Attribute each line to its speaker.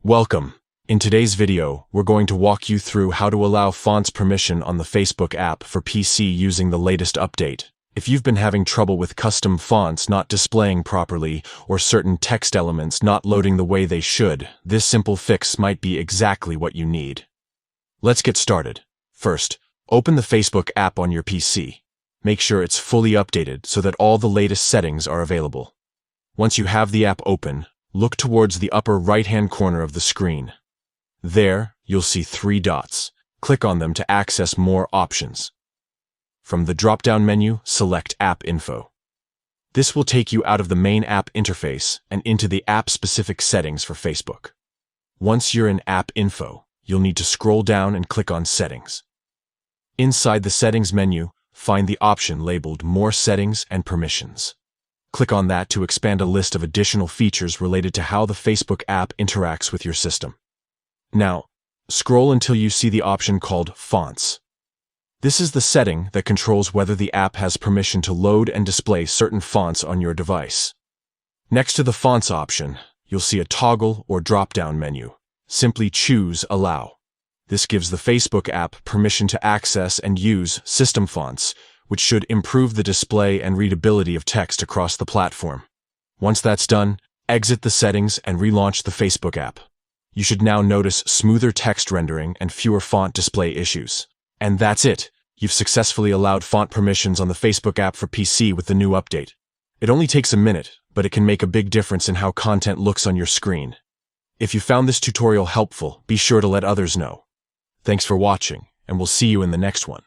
Speaker 1: Welcome. In today's video, we're going to walk you through how to allow fonts permission on the Facebook app for PC using the latest update. If you've been having trouble with custom fonts not displaying properly or certain text elements not loading the way they should, this simple fix might be exactly what you need. Let's get started. First, open the Facebook app on your PC. Make sure it's fully updated so that all the latest settings are available. Once you have the app open, look towards the upper right-hand corner of the screen. There, you'll see 3 dots. Click on them to access more options. From the drop-down menu, select App Info. This will take you out of the main app interface and into the app-specific settings for Facebook. Once you're in App Info, you'll need to scroll down and click on Settings. Inside the Settings menu, find the option labeled More Settings and Permissions. Click on that to expand a list of additional features related to how the Facebook app interacts with your system. Now, scroll until you see the option called Fonts. This is the setting that controls whether the app has permission to load and display certain fonts on your device. Next to the Fonts option, you'll see a toggle or drop-down menu. Simply choose Allow. This gives the Facebook app permission to access and use system fonts, which should improve the display and readability of text across the platform. Once that's done, exit the settings and relaunch the Facebook app. You should now notice smoother text rendering and fewer font display issues. And that's it. You've successfully allowed font permissions on the Facebook app for PC with the new update. It only takes a minute, but it can make a big difference in how content looks on your screen. If you found this tutorial helpful, be sure to let others know. Thanks for watching, and we'll see you in the next one.